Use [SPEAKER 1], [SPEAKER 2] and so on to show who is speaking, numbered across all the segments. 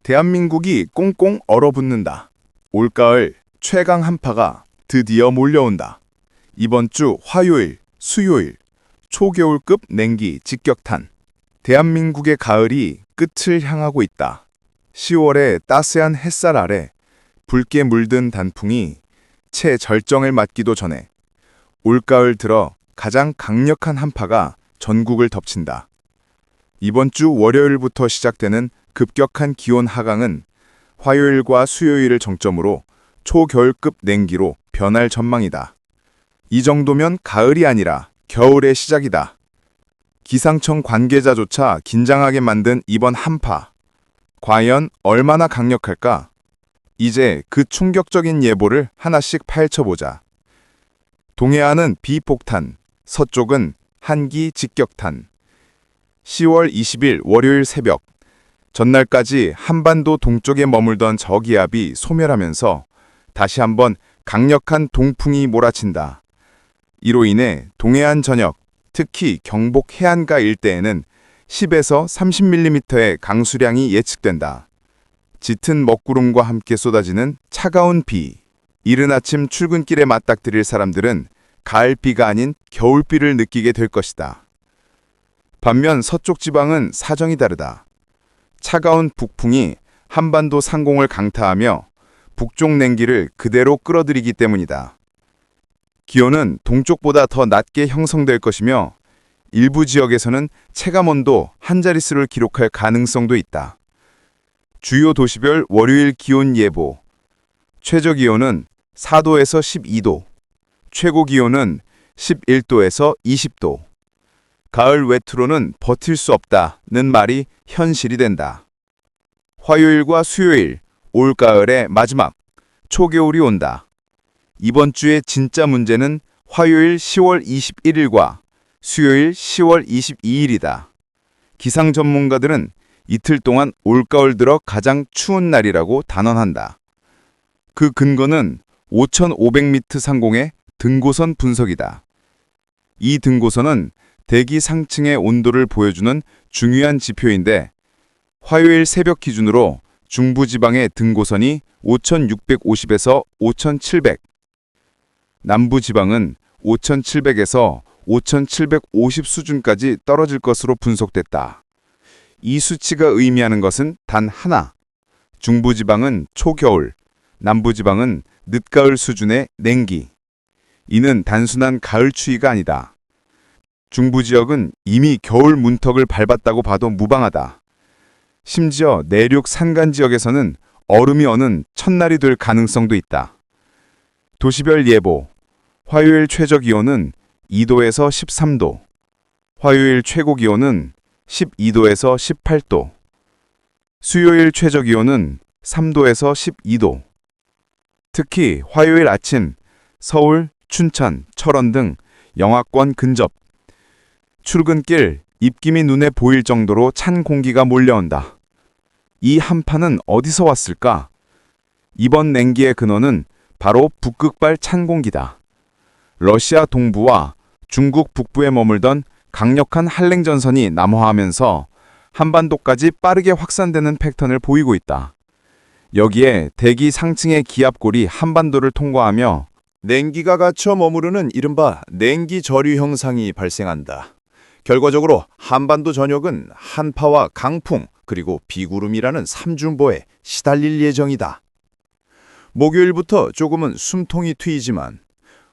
[SPEAKER 1] 대한민국이 꽁꽁 얼어붙는다. 올가을 최강 한파가 드디어 몰려온다. 이번 주 화요일, 수요일, 초겨울급 냉기 직격탄. 대한민국의 가을이 끝을 향하고 있다. 10월의 따스한 햇살 아래 붉게 물든 단풍이 채 절정을 맞기도 전에 올가을 들어 가장 강력한 한파가 전국을 덮친다. 이번 주 월요일부터 시작되는 급격한 기온 하강은 화요일과 수요일을 정점으로 초겨울급 냉기로 변할 전망이다. 이 정도면 가을이 아니라 겨울의 시작이다. 기상청 관계자조차 긴장하게 만든 이번 한파. 과연 얼마나 강력할까? 이제 그 충격적인 예보를 하나씩 파헤쳐보자. 동해안은 비폭탄, 서쪽은 한기 직격탄. 10월 20일 월요일 새벽, 전날까지 한반도 동쪽에 머물던 저기압이 소멸하면서 다시 한번 강력한 동풍이 몰아친다. 이로 인해 동해안 전역, 특히 경북 해안가 일대에는 10에서 30mm의 강수량이 예측된다. 짙은 먹구름과 함께 쏟아지는 차가운 비. 이른 아침 출근길에 맞닥뜨릴 사람들은 가을비가 아닌 겨울비를 느끼게 될 것이다. 반면 서쪽 지방은 사정이 다르다. 차가운 북풍이 한반도 상공을 강타하며 북쪽 냉기를 그대로 끌어들이기 때문이다. 기온은 동쪽보다 더 낮게 형성될 것이며 일부 지역에서는 체감온도 한 자릿수를 기록할 가능성도 있다. 주요 도시별 월요일 기온 예보. 최저 기온은 4도에서 12도, 최고 기온은 11도에서 20도. 가을 외투로는 버틸 수 없다는 말이 현실이 된다. 화요일과 수요일, 올가을의 마지막, 초겨울이 온다. 이번 주의 진짜 문제는 화요일 10월 21일과 수요일 10월 22일이다. 기상 전문가들은 이틀 동안 올가을 들어 가장 추운 날이라고 단언한다. 그 근거는 5,500m 상공의 등고선 분석이다. 이 등고선은 대기 상층의 온도를 보여주는 중요한 지표인데 화요일 새벽 기준으로 중부지방의 등고선이 5,650에서 5,700, 남부지방은 5,700에서 5,750 수준까지 떨어질 것으로 분석됐다. 이 수치가 의미하는 것은 단 하나. 중부지방은 초겨울, 남부지방은 늦가을 수준의 냉기. 이는 단순한 가을 추위가 아니다. 중부지역은 이미 겨울 문턱을 밟았다고 봐도 무방하다. 심지어 내륙 산간 지역에서는 얼음이 어는 첫날이 될 가능성도 있다. 도시별 예보. 화요일 최저 기온은 2도에서 13도, 화요일 최고 기온은 12도에서 18도, 수요일 최저 기온은 3도에서 12도. 특히 화요일 아침 서울, 춘천, 철원 등 영하권 근접, 출근길 입김이 눈에 보일 정도로 찬 공기가 몰려온다. 이 한파는 어디서 왔을까? 이번 냉기의 근원은 바로 북극발 찬 공기다. 러시아 동부와 중국 북부에 머물던 강력한 한랭전선이 남하하면서 한반도까지 빠르게 확산되는 패턴을 보이고 있다. 여기에 대기 상층의 기압골이 한반도를 통과하며
[SPEAKER 2] 냉기가 갇혀 머무르는 이른바 냉기 저류 현상이 발생한다. 결과적으로 한반도 전역은 한파와 강풍 그리고 비구름이라는 삼중보에 시달릴 예정이다. 목요일부터 조금은 숨통이 트이지만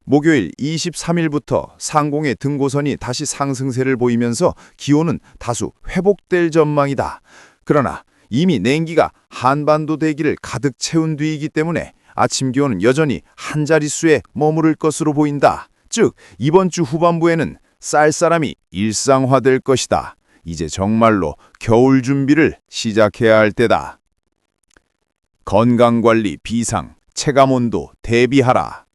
[SPEAKER 2] 목요일 23일부터 상공의 등고선이 다시 상승세를 보이면서 기온은 다수 회복될 전망이다. 그러나 이미 냉기가 한반도 대기를 가득 채운 뒤이기 때문에 아침 기온은 여전히 한 자릿수에 머무를 것으로 보인다. 즉, 이번 주 후반부에는 쌀쌀함이 일상화될 것이다. 이제 정말로 겨울 준비를 시작해야 할 때다. 건강관리 비상, 체감온도 대비하라.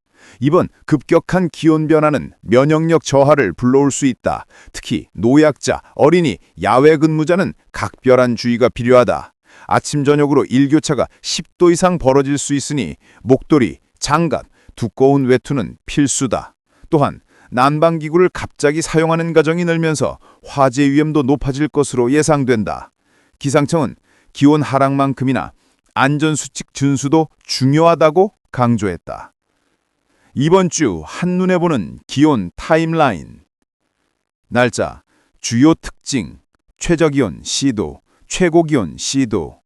[SPEAKER 2] 이번 급격한 기온 변화는 면역력 저하를 불러올 수 있다. 특히 노약자, 어린이, 야외 근무자는 각별한 주의가 필요하다. 아침 저녁으로 일교차가 10도 이상 벌어질 수 있으니 목도리, 장갑, 두꺼운 외투는 필수다. 또한 난방기구를 갑자기 사용하는 가정이 늘면서 화재 위험도 높아질 것으로 예상된다. 기상청은 기온 하락만큼이나 안전수칙 준수도 중요하다고 강조했다. 이번 주 한눈에 보는 기온 타임라인. 날짜, 주요 특징, 최저기온 C도, 최고기온 C도.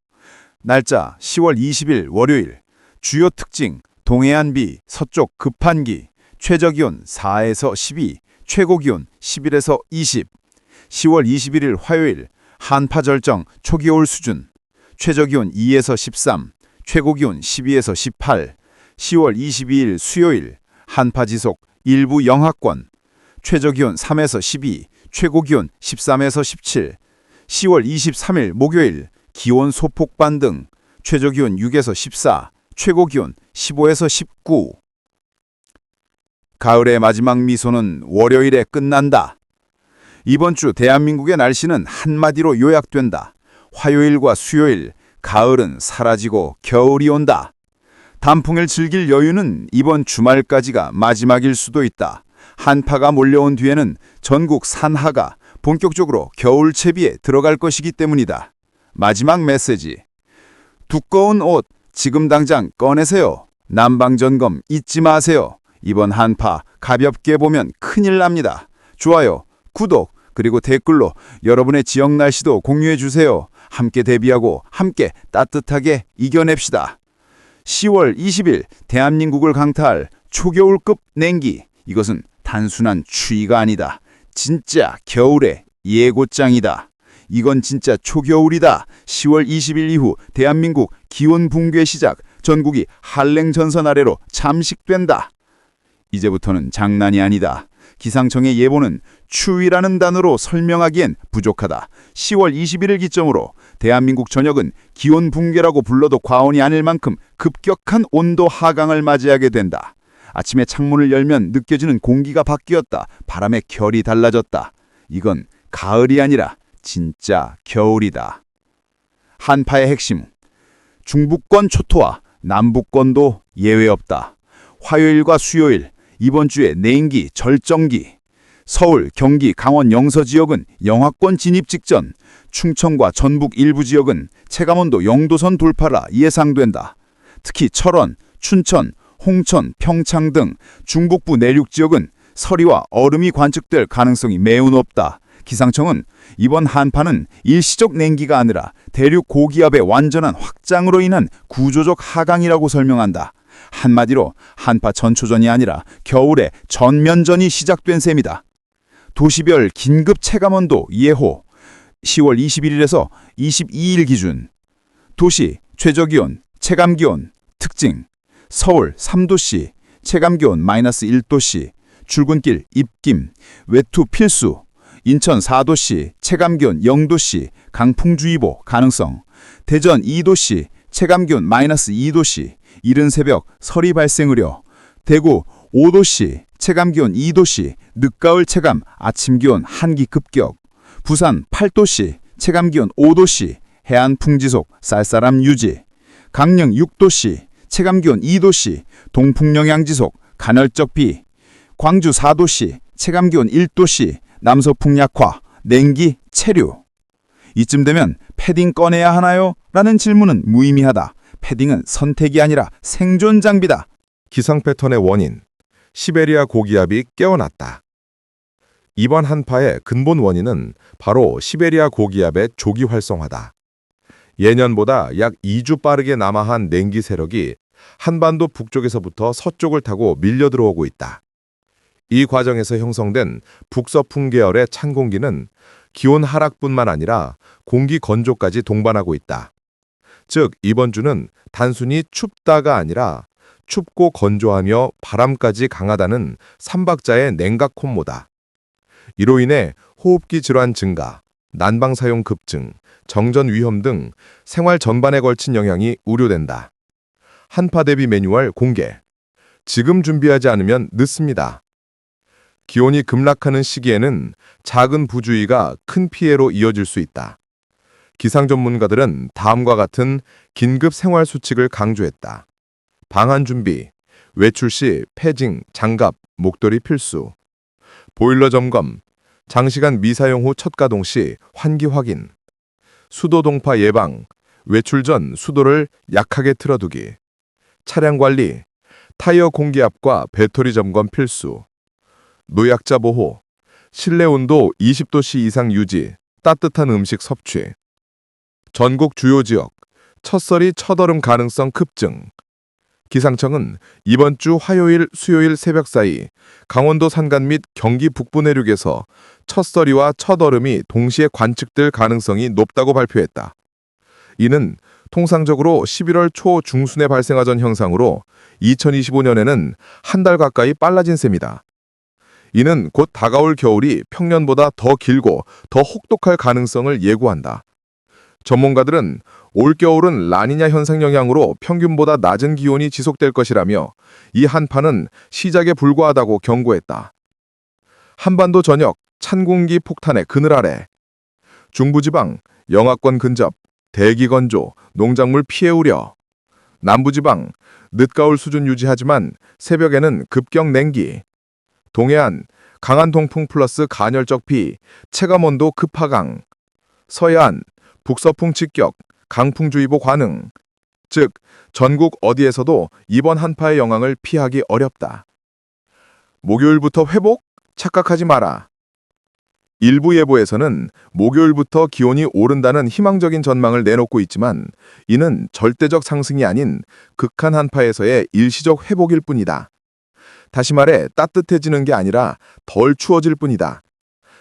[SPEAKER 2] 날짜 10월 20일 월요일, 주요 특징, 동해안비, 서쪽 급한기, 최저기온 4에서 12, 최고기온 11에서 20. 10월 21일 화요일, 한파 절정 초겨울 수준, 최저기온 2에서 13, 최고기온 12에서 18. 10월 22일 수요일, 한파 지속 일부 영하권, 최저기온 3에서 12, 최고기온 13에서 17. 10월 23일 목요일, 기온 소폭 반등, 최저기온 6에서 14, 최고기온 15에서 19. 가을의 마지막 미소는 월요일에 끝난다. 이번 주 대한민국의 날씨는 한마디로 요약된다. 화요일과 수요일, 가을은 사라지고 겨울이 온다. 단풍을 즐길 여유는 이번 주말까지가 마지막일 수도 있다. 한파가 몰려온 뒤에는 전국 산하가 본격적으로 겨울 채비에 들어갈 것이기 때문이다. 마지막 메시지. 두꺼운 옷 지금 당장 꺼내세요. 난방점검 잊지 마세요. 이번 한파 가볍게 보면 큰일 납니다. 좋아요, 구독, 그리고 댓글로 여러분의 지역 날씨도 공유해 주세요. 함께 대비하고 함께 따뜻하게 이겨냅시다. 10월 20일 대한민국을 강타할 초겨울급 냉기. 이것은 단순한 추위가 아니다. 진짜 겨울의 예고장이다. 이건 진짜 초겨울이다. 10월 20일 이후 대한민국 기온 붕괴 시작. 전국이 한랭전선 아래로 잠식된다. 이제부터는 장난이 아니다. 기상청의 예보는 추위라는 단어로 설명하기엔 부족하다. 10월 21일 기점으로 대한민국 전역은 기온 붕괴라고 불러도 과언이 아닐 만큼 급격한 온도 하강을 맞이하게 된다. 아침에 창문을 열면 느껴지는 공기가 바뀌었다. 바람의 결이 달라졌다. 이건 가을이 아니라 진짜 겨울이다. 한파의 핵심. 중부권 초토화, 남부권도 예외 없다. 화요일과 수요일, 이번 주에 냉기, 절정기. 서울, 경기, 강원 영서 지역은 영하권 진입 직전, 충청과 전북 일부 지역은 체감온도 0도선 돌파라 예상된다. 특히 철원, 춘천, 홍천, 평창 등 중북부 내륙 지역은 서리와 얼음이 관측될 가능성이 매우 높다. 기상청은 이번 한파는 일시적 냉기가 아니라 대륙 고기압의 완전한 확장으로 인한 구조적 하강이라고 설명한다. 한마디로 한파 전초전이 아니라 겨울의 전면전이 시작된 셈이다. 도시별 긴급 체감온도 예호. 10월 21일에서 22일 기준. 도시 최저기온, 체감기온, 특징. 서울 3도씨, 체감기온 -1도씨, 출근길 입김, 외투 필수. 인천 4도씨, 체감기온 0도씨, 강풍주의보 가능성. 대전 2도씨, 체감기온 -2도씨, 이른 새벽 서리 발생 우려. 대구 5도씨, 체감기온 2도씨, 늦가을 체감, 아침 기온 한기 급격. 부산 8도씨, 체감기온 5도씨, 해안풍 지속, 쌀쌀함 유지. 강릉 6도씨, 체감기온 2도씨, 동풍 영향 지속, 간헐적 비. 광주 4도씨, 체감기온 1도씨, 남서풍 약화, 냉기, 체류. 이쯤 되면 패딩 꺼내야 하나요? 라는 질문은 무의미하다. 패딩은 선택이 아니라 생존 장비다.
[SPEAKER 3] 기상 패턴의 원인, 시베리아 고기압이 깨어났다. 이번 한파의 근본 원인은 바로 시베리아 고기압의 조기 활성화다. 예년보다 약 2주 빠르게 남하한 냉기 세력이 한반도 북쪽에서부터 서쪽을 타고 밀려 들어오고 있다. 이 과정에서 형성된 북서풍 계열의 찬 공기는 기온 하락뿐만 아니라 공기 건조까지 동반하고 있다. 즉, 이번 주는 단순히 춥다가 아니라 춥고 건조하며 바람까지 강하다는 삼박자의 냉각 콤보다. 이로 인해 호흡기 질환 증가, 난방 사용 급증, 정전 위험 등 생활 전반에 걸친 영향이 우려된다. 한파 대비 매뉴얼 공개. 지금 준비하지 않으면 늦습니다. 기온이 급락하는 시기에는 작은 부주의가 큰 피해로 이어질 수 있다. 기상 전문가들은 다음과 같은 긴급 생활 수칙을 강조했다. 방한 준비, 외출 시 패딩, 장갑, 목도리 필수. 보일러 점검, 장시간 미사용 후 첫 가동 시 환기 확인. 수도 동파 예방, 외출 전 수도를 약하게 틀어두기, 차량 관리, 타이어 공기압과 배터리 점검 필수, 노약자 보호, 실내 온도 20도씨 이상 유지, 따뜻한 음식 섭취. 전국 주요 지역, 첫서리 첫얼음 가능성 급증. 기상청은 이번 주 화요일, 수요일 새벽 사이 강원도 산간 및 경기 북부 내륙에서 첫서리와 첫얼음이 동시에 관측될 가능성이 높다고 발표했다. 이는 통상적으로 11월 초 중순에 발생하던 현상으로 2025년에는 한 달 가까이 빨라진 셈이다. 이는 곧 다가올 겨울이 평년보다 더 길고 더 혹독할 가능성을 예고한다. 전문가들은 올겨울은 라니냐 현상 영향으로 평균보다 낮은 기온이 지속될 것이라며 이 한파는 시작에 불과하다고 경고했다. 한반도 전역 찬 공기 폭탄의 그늘 아래. 중부지방 영하권 근접, 대기 건조, 농작물 피해 우려. 남부지방 늦가을 수준 유지하지만 새벽에는 급격 냉기. 동해안 강한 동풍 플러스 간헐적 비, 체감온도 급하강. 서해안 북서풍 직격, 강풍주의보 관응. 즉, 전국 어디에서도 이번 한파의 영향을 피하기 어렵다. 목요일부터 회복? 착각하지 마라. 일부 예보에서는 목요일부터 기온이 오른다는 희망적인 전망을 내놓고 있지만 이는 절대적 상승이 아닌 극한 한파에서의 일시적 회복일 뿐이다. 다시 말해 따뜻해지는 게 아니라 덜 추워질 뿐이다.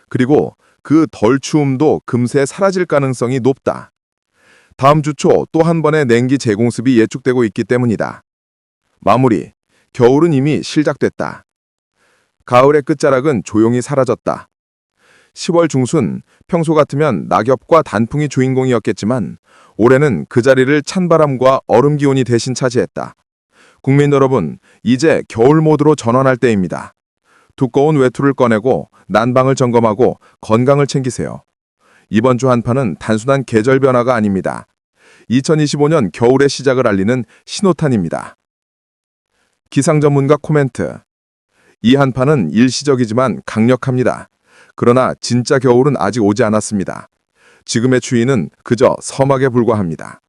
[SPEAKER 3] 그리고 그 덜 추움도 금세 사라질 가능성이 높다. 다음 주 초 또 한 번의 냉기 재공습이 예측되고 있기 때문이다. 마무리. 겨울은 이미 시작됐다. 가을의 끝자락은 조용히 사라졌다. 10월 중순 평소 같으면 낙엽과 단풍이 주인공이었겠지만 올해는 그 자리를 찬바람과 얼음 기온이 대신 차지했다. 국민 여러분, 이제 겨울 모드로 전환할 때입니다. 두꺼운 외투를 꺼내고 난방을 점검하고 건강을 챙기세요. 이번 주 한파는 단순한 계절 변화가 아닙니다. 2025년 겨울의 시작을 알리는 신호탄입니다. 기상 전문가 코멘트. 이 한파는 일시적이지만 강력합니다. 그러나 진짜 겨울은 아직 오지 않았습니다. 지금의 추위는 그저 서막에 불과합니다.